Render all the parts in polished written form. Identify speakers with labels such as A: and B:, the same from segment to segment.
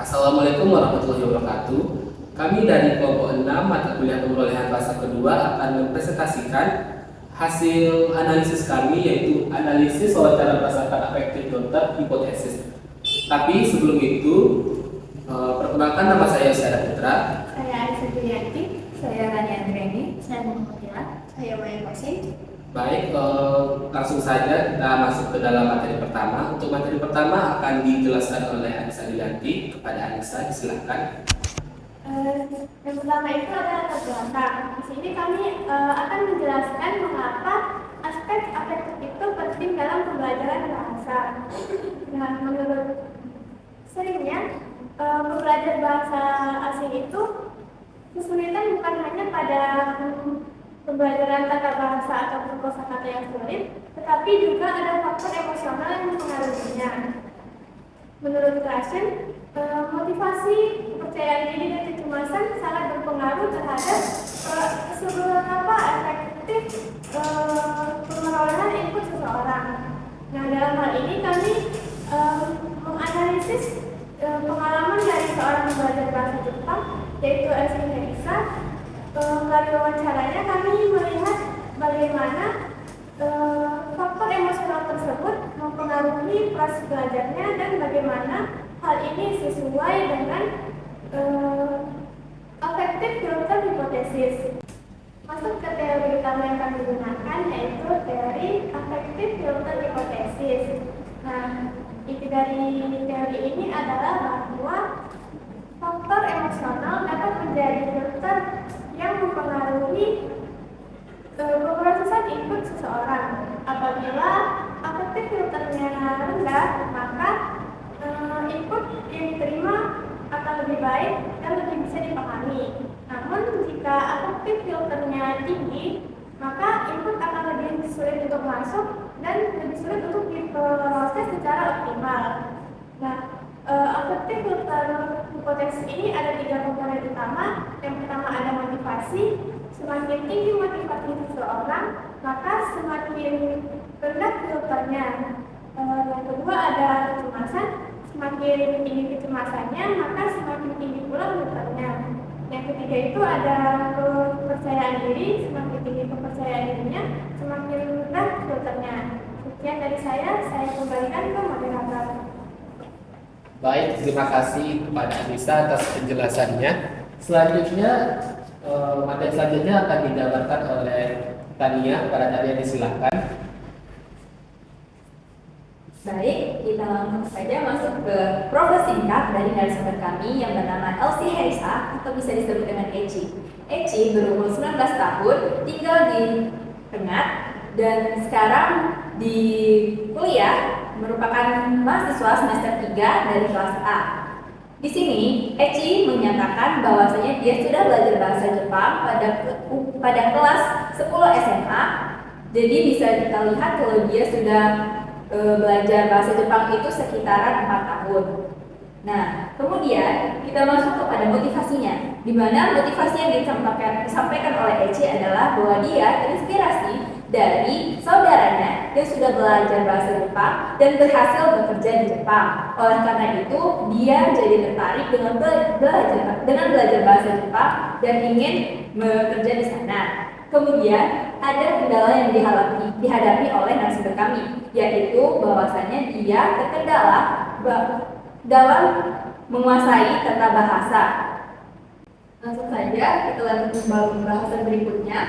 A: Assalamualaikum warahmatullahi wabarakatuh. Kami dari kelompok 6 mata kuliah perolehan bahasa kedua akan mempresentasikan hasil analisis kami, yaitu analisis wawancara berdasarkan afektif filter hipotesis. Tapi sebelum itu, perkenalkan, nama saya Syara Putra.
B: Saya Aisyah Julianti. Saya Rani Andreni. Saya Muhammad Ila. Saya Maya Kosin.
A: Baik, langsung saja kita masuk ke dalam materi pertama. Untuk materi pertama akan dijelaskan oleh Aisyah Julianti. Kepada Aisyah, silakan.
B: Yang pertama itu adalah latar belakang. Di sini kami akan menjelaskan mengapa aspek afektif itu penting dalam pembelajaran bahasa. Nah, menurut seringnya belajar bahasa asing itu kesulitan bukan hanya pada pembelajaran tata bahasa atau kosakata yang sulit, tetapi juga ada faktor emosional yang mempengaruhinya. Menurut Krashen, motivasi, kepercayaan diri, dan kecemasan sangat berpengaruh terhadap seberapa efektif pemerolehan input seseorang. Nah, dalam hal ini kami menganalisis pengalaman dari seorang pembelajar bahasa Jepang, yaitu Elsie Herisa. Melalui wawancaranya kami melihat bagaimana faktor emosional tersebut mempengaruhi proses belajarnya dan bagaimana hal ini sesuai dengan afektif filter hipotesis. Masuk ke teori utama yang kami gunakan, yaitu teori afektif filter hipotesis. Nah, inti dari teori ini adalah bahwa faktor emosional dapat menjadi filter yang mempengaruhi pemrosesan input seseorang. Apabila afektif filternya rendah, maka input yang diterima akan lebih baik dan lebih bisa dipahami. Namun jika afektif filternya tinggi, maka input akan lebih sulit untuk masuk dan lebih sulit untuk diproses secara optimal. Nah, afektif filter hipotesis ini ada 3 komponen utama. Yang pertama ada motivasi. Semakin tinggi motivasi seseorang, maka semakin rendah filternya. Yang kedua ada kecemasan. Semakin tinggi kecemasannya, maka semakin tinggi pula filternya. Yang ketiga itu ada kepercayaan diri. Semakin tinggi kepercayaan dirinya, semakin rendah filternya. Sekian dari saya kembalikan ke moderator.
A: Baik, terima kasih kepada Anissa atas penjelasannya. Selanjutnya, materi selanjutnya akan dijabarkan oleh Tania. Kepada Tania, disilakan.
C: Baik, kita langsung saja masuk ke profil singkat dari narasumber kami yang bernama Elsie Herisa atau bisa disebut dengan Eci. Eci berumur 19 tahun, tinggal di Tengah dan sekarang di kuliah merupakan mahasiswa semester 3 dari kelas A. Di sini, Eci menyatakan bahwasanya dia sudah belajar bahasa Jepang pada kelas 10 SMA. Jadi bisa kita lihat kalau dia sudah belajar bahasa Jepang itu sekitaran 4 tahun. Nah, kemudian kita masuk kepada motivasinya, di mana motivasi yang disampaikan oleh Eci adalah bahwa dia terinspirasi dari saudaranya yang sudah belajar bahasa Jepang dan berhasil bekerja di Jepang. Oleh karena itu, dia jadi tertarik dengan belajar bahasa Jepang dan ingin bekerja di sana. Kemudian ada kendala yang dihadapi oleh narasumber kami, yaitu bahwasanya dia terkendala dalam menguasai tata bahasa. Langsung saja kita lanjut ke pembahasan berikutnya,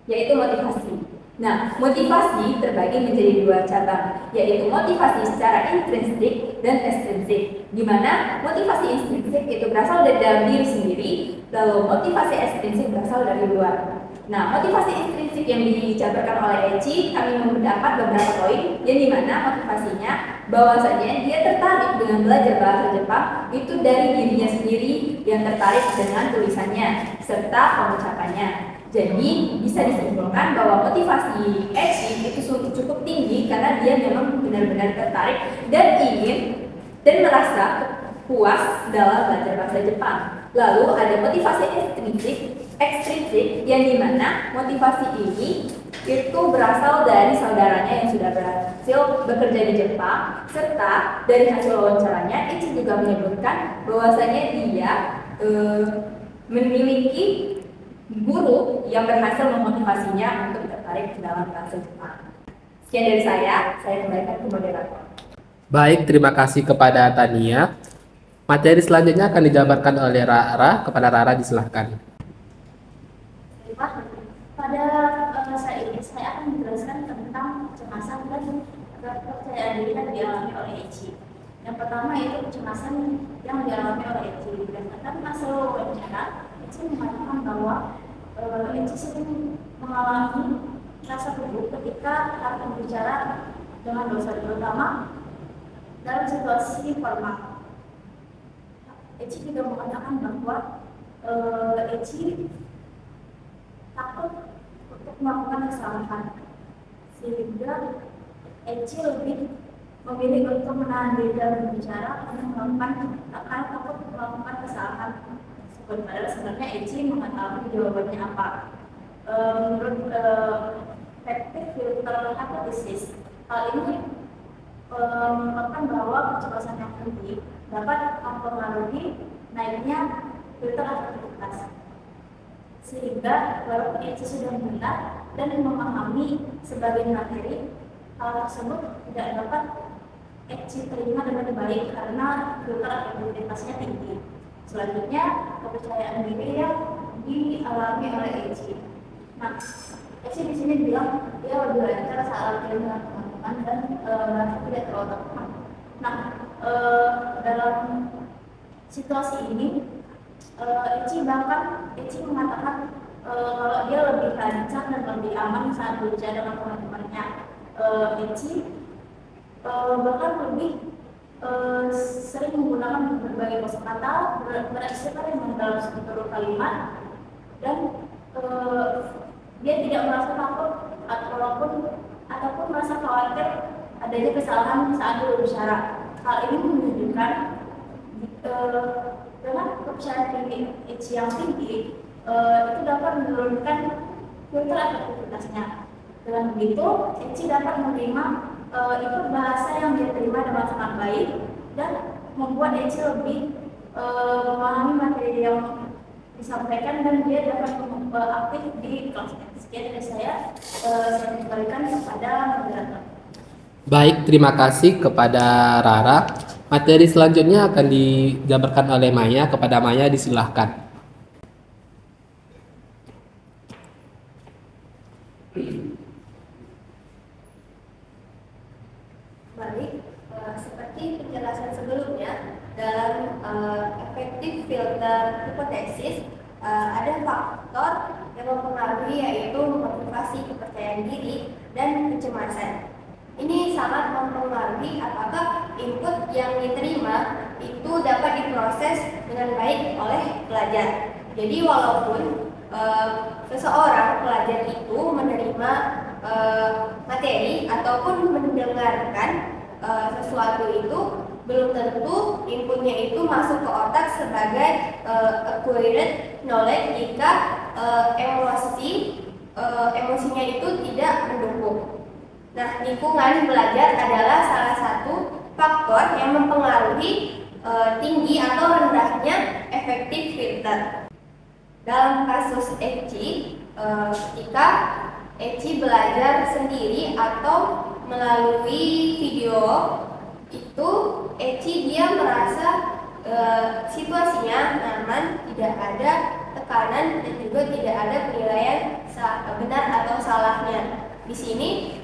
C: yaitu motivasi. Nah, motivasi terbagi menjadi 2 cabang, yaitu motivasi secara intrinsik dan ekstrinsik, di mana motivasi intrinsik itu berasal dari dalam diri sendiri, lalu motivasi ekstrinsik berasal dari luar. Nah, motivasi intrinsik yang dijabarkan oleh Eci, kami mendapat beberapa poin, yang dimana motivasinya bahwasanya dia tertarik dengan belajar bahasa Jepang itu dari dirinya sendiri yang tertarik dengan tulisannya serta pengucapannya. Jadi bisa disimpulkan bahwa motivasi Eci itu cukup tinggi karena dia memang benar-benar tertarik dan ingin dan merasa puas dalam belajar bahasa Jepang. Lalu ada motivasi ekstrinsik yang dimana motivasi ini itu berasal dari saudaranya yang sudah berhasil bekerja di Jepang, serta dari hasil wawancaranya Eci juga menyebutkan bahwasanya dia memiliki guru yang berhasil memotivasinya untuk tertarik ke dalam bahasa Jepang. Sekian dari saya kembalikan ke moderator.
A: Baik, terima kasih kepada Tania. Materi selanjutnya akan dijabarkan oleh Rara. Kepada Rara disilahkan.
B: Pada saya ini saya akan menjelaskan tentang kecemasan dan kepercayaan diri yang dialami oleh Eci. Yang pertama itu kecemasan yang dialami oleh Eci. Berdasarkan hasil wawancara, Eci mengatakan bahwa Eci sering mengalami rasa gugup ketika harus berbicara dengan dosen, terutama dalam situasi formal. Eci juga mengatakan bahwa Eci takut untuk melakukan kesalahan, sehingga Eci lebih memilih untuk menahan diri dalam berbicara karena takut melakukan kesalahan. Padahal sebenarnya Eci mengetahui jawabannya apa. Menurut effective filter hypothesis, hal ini merupakan bahwa kecemasan yang tinggi dapat mempengaruhi naiknya filter aktivitas. Sehingga walaupun Eci sudah mengenal dan memahami sebagian materi, hal tersebut tidak dapat Eci terima dengan baik karena filter aktivitasnya tinggi. Selanjutnya, kepercayaan diri yang dialami oleh Eci. Nah, Eci di sini bilang dia lebih lancar saat latihan dengan teman-teman dan merasa tidak terlalu tertekan. Nah, dalam situasi ini Eci mengatakan kalau dia lebih lancar dan lebih aman saat berbicara dengan teman-temannya. Eci bahkan lebih sering menggunakan berbagai kosakata, berekspresi dalam struktur kalimat, dan dia tidak merasa takut ataupun merasa khawatir adanya kesalahan saat berbicara. Hal ini menunjukkan dengan kepercayaan diri Eci yang tinggi itu dapat menurunkan filter aktivitasnya. Dengan begitu, Eci dapat menerima itu bahasa yang dia terima dengan sangat baik dan membuat Eci lebih memahami materi yang disampaikan dan dia dapat aktif di kelasnya. Sekian dari saya kembalikan kepada moderator.
A: Baik, terima kasih kepada Rara. Materi selanjutnya akan dijabarkan oleh Maya. Kepada Maya disilahkan.
C: Baik, seperti penjelasan sebelumnya, dalam efektif filter hipotesis ada faktor yang mempengaruhi, yaitu motivasi, kepercayaan diri, dan kecemasan. Ini sangat mempengaruhi apakah input yang diterima itu dapat diproses dengan baik oleh pelajar. Jadi walaupun seseorang pelajar itu menerima materi ataupun mendengarkan sesuatu itu, belum tentu inputnya itu masuk ke otak sebagai acquired knowledge jika emosinya itu tidak mendukung. Nah, lingkungan belajar adalah salah satu faktor yang mempengaruhi tinggi atau rendahnya efektif filter. Dalam kasus Eci, ketika Eci belajar sendiri atau melalui video, itu Eci dia merasa situasinya nyaman, tidak ada tekanan dan juga tidak ada penilaian benar atau salahnya. Di sini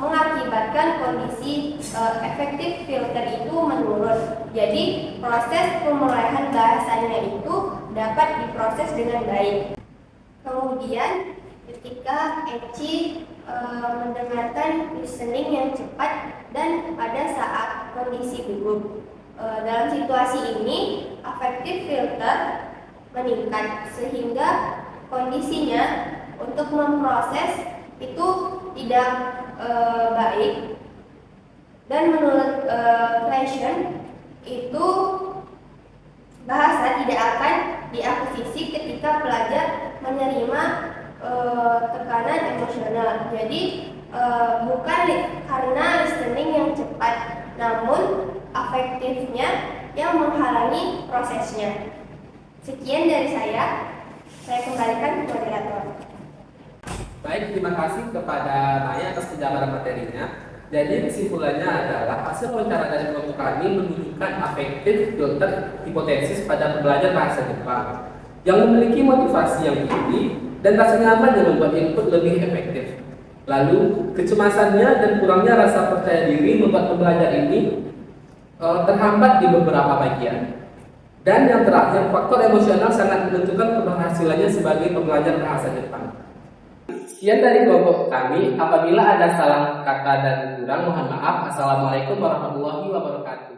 C: mengakibatkan kondisi efektif filter itu menurun. Jadi proses pemulihan bahasanya itu dapat diproses dengan baik. Kemudian ketika Eci mendengarkan listening yang cepat dan pada saat kondisi gugup, dalam situasi ini efektif filter meningkat sehingga kondisinya untuk memproses itu tidak baik, dan menurut Clayton itu bahasa tidak akan diakuisisi ketika pelajar menerima
B: tekanan emosional. Jadi bukan karena listening yang cepat, namun afektifnya yang menghalangi prosesnya. Sekian dari saya kembalikan ke moderator.
A: Baik, terima kasih kepada Maya atas penjabaran materinya. Jadi kesimpulannya adalah hasil wawancara dari kelompok kami menunjukkan afektif filter hipotesis pada pembelajar bahasa Jepang yang memiliki motivasi yang tinggi dan rasa nyaman yang membuat input lebih efektif. Lalu kecemasannya dan kurangnya rasa percaya diri membuat pembelajar ini terhambat di beberapa bagian. Dan yang terakhir, faktor emosional sangat menentukan keberhasilannya sebagai pembelajar bahasa Jepang. Sekian dari kelompok kami. Apabila ada salah kata dan kurang, mohon maaf. Assalamualaikum warahmatullahi wabarakatuh.